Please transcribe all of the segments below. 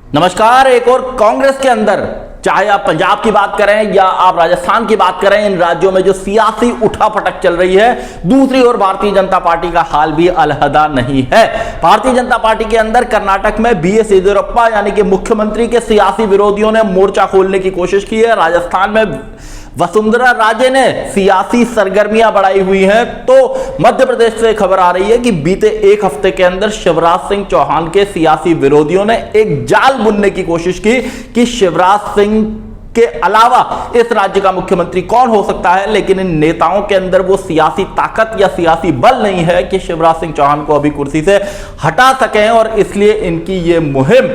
नमस्कार। एक और कांग्रेस के अंदर, चाहे आप पंजाब की बात करें या आप राजस्थान की बात करें, इन राज्यों में जो सियासी उठापटक चल रही है, दूसरी ओर भारतीय जनता पार्टी का हाल भी अलहदा नहीं है। भारतीय जनता पार्टी के अंदर कर्नाटक में बीएस येदियुरप्पा यानी कि मुख्यमंत्री के सियासी विरोधियों ने मोर्चा खोलने की कोशिश की है। राजस्थान में वसुंधरा राजे ने सियासी सरगर्मियां बढ़ाई हुई हैं। तो मध्य प्रदेश से खबर आ रही है कि बीते एक हफ्ते के अंदर शिवराज सिंह चौहान के सियासी विरोधियों ने एक जाल बुनने की कोशिश की कि शिवराज सिंह के अलावा इस राज्य का मुख्यमंत्री कौन हो सकता है, लेकिन इन नेताओं के अंदर वो सियासी ताकत या सियासी बल नहीं है कि शिवराज सिंह चौहान को अभी कुर्सी से हटा सकें, और इसलिए इनकी ये मुहिम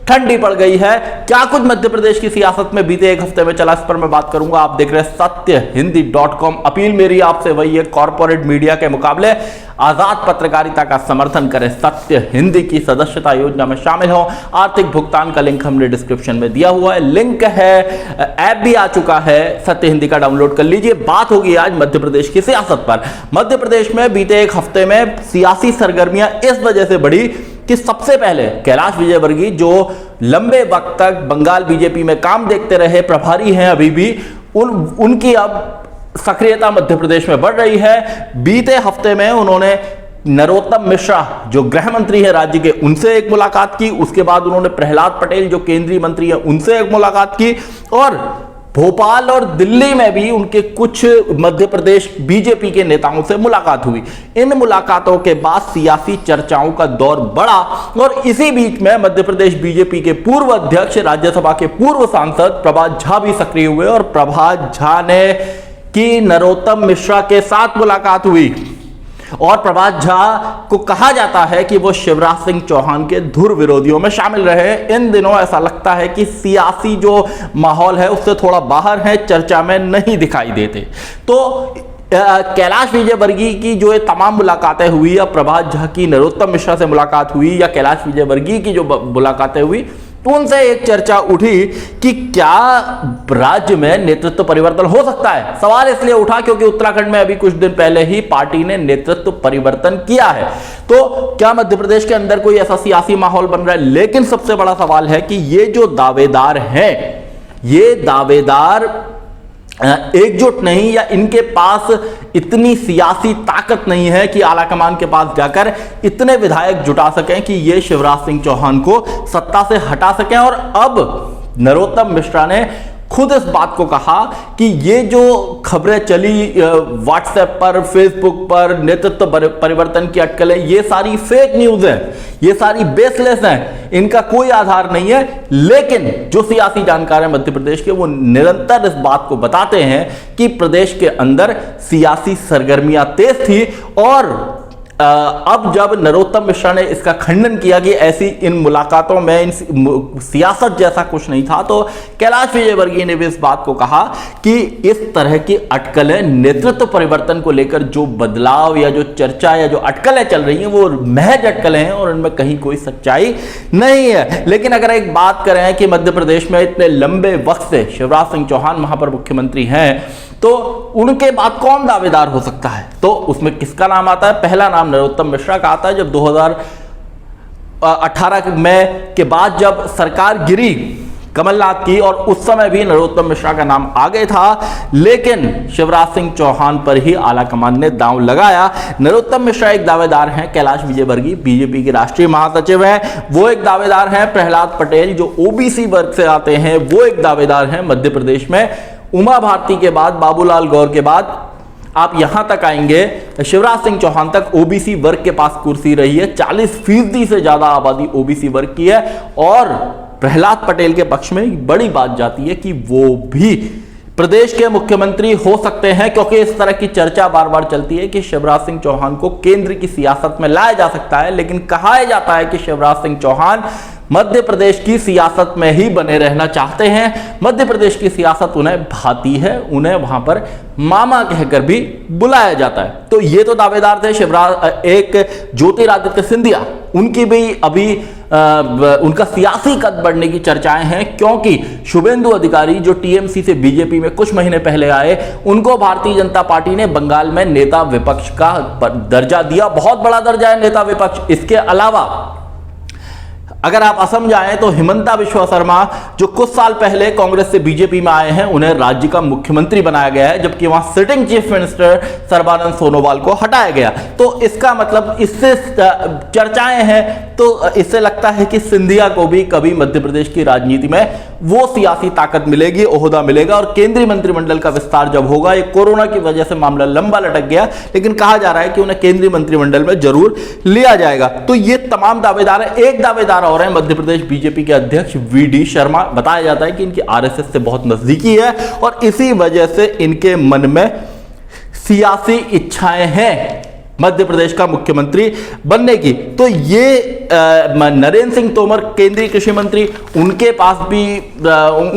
ठंडी पड़ गई है। क्या कुछ मध्य प्रदेश की सियासत में बीते एक हफ्ते में चला, इस पर मैं बात करूंगा। आप देख रहे हैं सत्यहिंदी.com। अपील मेरी आपसे वही है, कॉर्पोरेट मीडिया के मुकाबले आजाद पत्रकारिता का समर्थन करें, सत्य हिंदी की सदस्यता योजना में शामिल हो। आर्थिक भुगतान का लिंक हमने डिस्क्रिप्शन में दिया हुआ है, लिंक है, ऐप भी आ चुका है, सत्य हिंदी का डाउनलोड कर लीजिए। बात होगी आज मध्य प्रदेश की सियासत पर। मध्य प्रदेश में बीते एक हफ्ते में सियासी सरगर्मियां इस वजह से बढ़ी कि सबसे पहले कैलाश विजयवर्गीय, जो लंबे वक्त तक बंगाल बीजेपी में काम देखते रहे, प्रभारी हैं अभी भी, उनकी अब सक्रियता मध्य प्रदेश में बढ़ रही है। बीते हफ्ते में उन्होंने नरोत्तम मिश्रा, जो गृह मंत्री है राज्य के, उनसे एक मुलाकात की। उसके बाद उन्होंने प्रहलाद पटेल, जो केंद्रीय मंत्री है, उनसे एक मुलाकात की। और भोपाल और दिल्ली में भी उनके कुछ मध्य प्रदेश बीजेपी के नेताओं से मुलाकात हुई। इन मुलाकातों के बाद सियासी चर्चाओं का दौर बढ़ा, और इसी बीच में मध्य प्रदेश बीजेपी के पूर्व अध्यक्ष, राज्यसभा के पूर्व सांसद प्रभात झा भी सक्रिय हुए, और प्रभात झा ने की नरोत्तम मिश्रा के साथ मुलाकात हुई। और प्रभात झा को कहा जाता है कि वो शिवराज सिंह चौहान के धुर विरोधियों में शामिल रहे। इन दिनों ऐसा लगता है कि सियासी जो माहौल है उससे थोड़ा बाहर है, चर्चा में नहीं दिखाई देते। तो कैलाश विजयवर्गीय की जो ये तमाम मुलाकातें हुई, या प्रभात झा की नरोत्तम मिश्रा से मुलाकात हुई, या कैलाश विजयवर्गीय की जो मुलाकातें हुई, तो उनसे एक चर्चा उठी कि क्या राज्य में नेतृत्व परिवर्तन हो सकता है। सवाल इसलिए उठा क्योंकि उत्तराखंड में अभी कुछ दिन पहले ही पार्टी ने नेतृत्व परिवर्तन किया है। तो क्या मध्य प्रदेश के अंदर कोई ऐसा सियासी माहौल बन रहा है? लेकिन सबसे बड़ा सवाल है कि ये जो दावेदार हैं, ये दावेदार एकजुट नहीं, या इनके पास इतनी सियासी ताकत नहीं है कि आलाकमान के पास जाकर इतने विधायक जुटा सकें कि ये शिवराज सिंह चौहान को सत्ता से हटा सकें। और अब नरोत्तम मिश्रा ने खुद इस बात को कहा कि ये जो खबरें चली व्हाट्सएप पर, फेसबुक पर, नेतृत्व परिवर्तन की अटकलें, ये सारी फेक न्यूज हैं, ये सारी बेसलेस हैं, इनका कोई आधार नहीं है। लेकिन जो सियासी जानकार हैं मध्य प्रदेश के, वो निरंतर इस बात को बताते हैं कि प्रदेश के अंदर सियासी सरगर्मियां तेज थी। और अब जब नरोत्तम मिश्रा ने इसका खंडन किया कि ऐसी इन मुलाकातों में इन सियासत जैसा कुछ नहीं था, तो कैलाश विजयवर्गीय ने भी इस बात को कहा कि इस तरह की अटकलें, नेतृत्व परिवर्तन को लेकर जो बदलाव या जो चर्चा या जो अटकलें चल रही हैं, वो महज अटकलें हैं और उनमें कहीं कोई सच्चाई नहीं है। लेकिन अगर एक बात करें कि मध्य प्रदेश में इतने लंबे वक्त से शिवराज सिंह चौहान वहां पर मुख्यमंत्री हैं, तो उनके बाद कौन दावेदार हो सकता है? तो उसमें किसका नाम आता है? पहला नाम नरोत्तम मिश्रा का आता है। जब 2018 में के बाद जब सरकार गिरी कमलनाथ की, और उस समय भी नरोत्तम मिश्रा का नाम आगे था, लेकिन शिवराज सिंह चौहान पर ही आलाकमान ने दांव लगाया। नरोत्तम मिश्रा एक दावेदार हैं, कैलाश विजयवर्गीय बीजेपी के राष्ट्रीय महासचिव हैं, वो एक दावेदार हैं, प्रहलाद पटेल जो ओबीसी वर्ग से आते हैं, वो एक दावेदार हैं मध्य प्रदेश में। उमा भारती के बाद, बाबूलाल गौर के बाद आप यहां तक आएंगे, शिवराज सिंह चौहान तक ओबीसी वर्ग के पास कुर्सी रही है। 40% से ज्यादा आबादी ओबीसी वर्ग की है। और प्रहलाद पटेल के पक्ष में बड़ी बात जाती है कि वो भी प्रदेश के मुख्यमंत्री हो सकते हैं, क्योंकि इस तरह की चर्चा बार बार चलती है कि शिवराज सिंह चौहान को केंद्र की सियासत में लाया जा सकता है। लेकिन कहा जाता है कि शिवराज सिंह चौहान मध्य प्रदेश की सियासत में ही बने रहना चाहते हैं। मध्य प्रदेश की सियासत उन्हें भाती है, उन्हें वहां पर मामा कहकर भी बुलाया जाता है। तो ये तो दावेदार थे शिवराज। एक ज्योतिरादित्य सिंधिया, उनकी भी अभी उनका सियासी कद बढ़ने की चर्चाएं हैं, क्योंकि शुभेंदु अधिकारी जो टीएमसी से बीजेपी में कुछ महीने पहले आए, उनको भारतीय जनता पार्टी ने बंगाल में नेता विपक्ष का दर्जा दिया। बहुत बड़ा दर्जा है नेता विपक्ष। इसके अलावा अगर आप असम जाएं तो हिमंता बिश्वा शर्मा जो कुछ साल पहले कांग्रेस से बीजेपी में आए हैं, उन्हें राज्य का मुख्यमंत्री बनाया गया है, जबकि वहां sitting chief minister Sarbananda Sonowal को हटाया गया। तो इसका मतलब इससे चर्चाएं हैं, तो इससे लगता है कि सिंधिया को भी कभी मध्य प्रदेश की राजनीति में वो सियासी ताकत मिलेगी, ओहदा मिलेगा, और केंद्रीय मंत्रिमंडल का विस्तार जब होगा, ये कोरोना की वजह से मामला लंबा लटक गया, लेकिन कहा जा रहा है कि उन्हें केंद्रीय मंत्रिमंडल में जरूर लिया जाएगा। तो ये तमाम दावेदार हैं। एक दावेदार और हैं मध्य प्रदेश बीजेपी के अध्यक्ष वी.डी. शर्मा। बताया जाता है कि इनकी आरएसएस से बहुत नजदीकी है और इसी वजह से इनके मन में सियासी इच्छाएं हैं मध्य प्रदेश का मुख्यमंत्री बनने की। तो ये नरेंद्र सिंह तोमर केंद्रीय कृषि मंत्री, उनके पास भी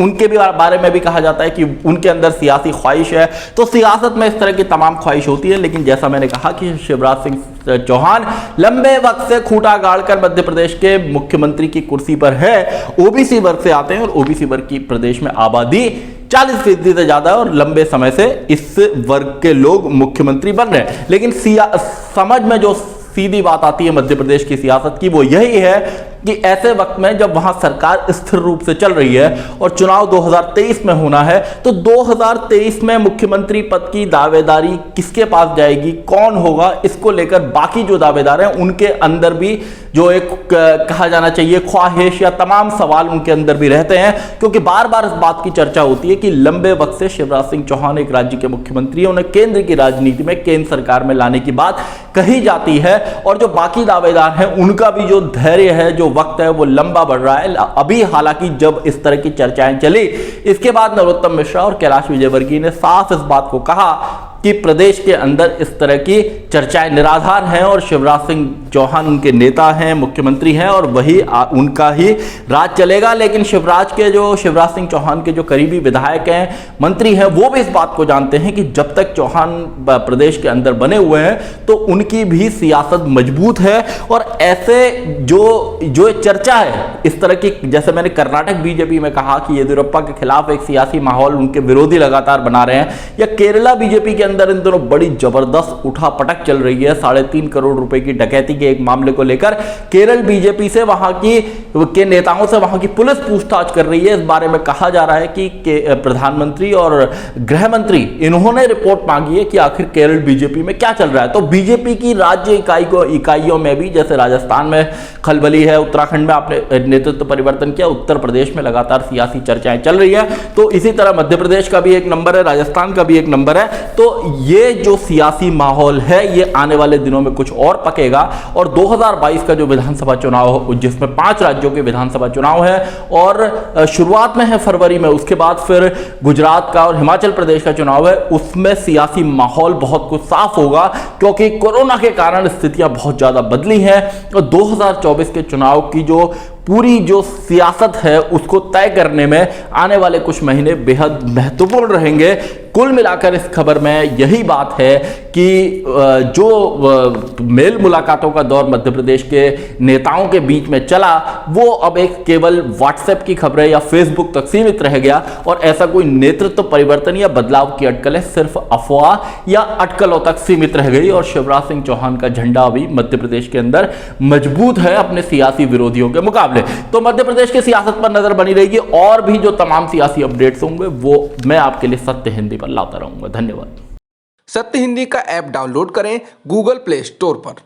उनके भी बारे में भी कहा जाता है कि उनके अंदर सियासी ख्वाहिश है। तो सियासत में इस तरह की तमाम ख्वाहिश होती है, लेकिन जैसा मैंने कहा कि शिवराज सिंह चौहान लंबे वक्त से खूंटा गाड़कर मध्य प्रदेश के मुख्यमंत्री की कुर्सी पर है। ओबीसी वर्ग से आते हैं और ओबीसी वर्ग की प्रदेश में आबादी 40% से ज्यादा है और लंबे समय से इस वर्ग के लोग मुख्यमंत्री बन रहे हैं। लेकिन समझ में जो सीधी बात आती है मध्य प्रदेश की सियासत की, वो यही है कि ऐसे वक्त में जब वहां सरकार स्थिर रूप से चल रही है और चुनाव 2023 में होना है, तो 2023 में मुख्यमंत्री पद की दावेदारी किसके पास जाएगी, कौन होगा, इसको लेकर बाकी जो दावेदार हैं उनके अंदर भी जो एक कहा जाना चाहिए ख्वाहिश या तमाम सवाल उनके अंदर भी रहते हैं, क्योंकि बार बार इस बात की चर्चा होती है कि लंबे वक्त से शिवराज सिंह चौहान एक राज्य के मुख्यमंत्री हैं, उन्हें केंद्र की राजनीति में केंद्र सरकार में लाने की बात कही जाती है, और जो बाकी दावेदार हैं उनका भी जो धैर्य है, जो वक्त है, वो लंबा बढ़ रहा है। अभी हालांकि जब इस तरह की चर्चाएं चली, इसके बाद नरोत्तम मिश्रा और कैलाश विजयवर्गीय ने साफ इस बात को कहा कि प्रदेश के अंदर इस तरह की चर्चाएं निराधार हैं और शिवराज सिंह चौहान उनके नेता हैं, मुख्यमंत्री हैं और वही उनका ही राज चलेगा। लेकिन शिवराज सिंह चौहान के जो करीबी विधायक हैं, मंत्री हैं, वो भी इस बात को जानते हैं कि जब तक चौहान प्रदेश के अंदर बने हुए हैं तो उनकी भी सियासत मजबूत है। और ऐसे जो चर्चा है इस तरह की, जैसे मैंने कर्नाटक बीजेपी में कहा कि येदियुरप्पा के खिलाफ एक सियासी माहौल उनके विरोधी लगातार बना रहे हैं, या केरला बीजेपी के अंदर इन दोनों बड़ी जबरदस्त उठापटक चल रही है 3.5 करोड़ रुपए की डकैती के एक मामले को लेकर। केरल बीजेपी से वहां के नेताओं से वहां की पुलिस पूछताछ कर रही है। इस बारे में कहा जा रहा है कि प्रधानमंत्री और गृह मंत्री इन्होंने रिपोर्ट मांगी है कि आखिर केरल बीजेपी में क्या चल रहा है। तो बीजेपी की राज्य इकाइयों में भी, जैसे राजस्थान में खलबली है, उत्तराखंड में आपने नेतृत्व परिवर्तन किया, उत्तर प्रदेश में लगातार सियासी चर्चाएं चल रही है, तो इसी तरह मध्य प्रदेश का भी एक नंबर है, राजस्थान का भी एक नंबर है। तो ये जो सियासी माहौल है ये आने वाले दिनों में कुछ और पकेगा। और 2022 का जो विधानसभा चुनाव, जिसमें 5 राज्यों के विधानसभा चुनाव है और शुरुआत में है फरवरी में, उसके बाद फिर गुजरात का और हिमाचल प्रदेश का चुनाव है, उसमें सियासी माहौल बहुत कुछ साफ होगा, क्योंकि कोरोना के कारण स्थितियां बहुत ज्यादा बदली हैं और 2024 के चुनाव की जो पूरी जो सियासत है उसको तय करने में आने वाले कुछ महीने बेहद महत्वपूर्ण रहेंगे। कुल मिलाकर इस खबर में यही बात है कि जो मेल मुलाकातों का दौर मध्य प्रदेश के नेताओं के बीच में चला, वो अब एक केवल व्हाट्सएप की खबरें या फेसबुक तक सीमित रह गया और ऐसा कोई नेतृत्व परिवर्तन या बदलाव की अटकलें सिर्फ अफवाह या अटकलों तक सीमित रह गई। और शिवराज सिंह चौहान का झंडा अभी मध्य प्रदेश के अंदर मजबूत है अपने सियासी विरोधियों के मुकाबले। तो मध्य प्रदेश की सियासत पर नजर बनी रहेगी और भी जो तमाम सियासी अपडेट्स होंगे वो मैं आपके लिए सत्य हिंदी पर लाता रहूंगा। धन्यवाद। सत्य हिंदी का ऐप डाउनलोड करें गूगल प्ले स्टोर पर।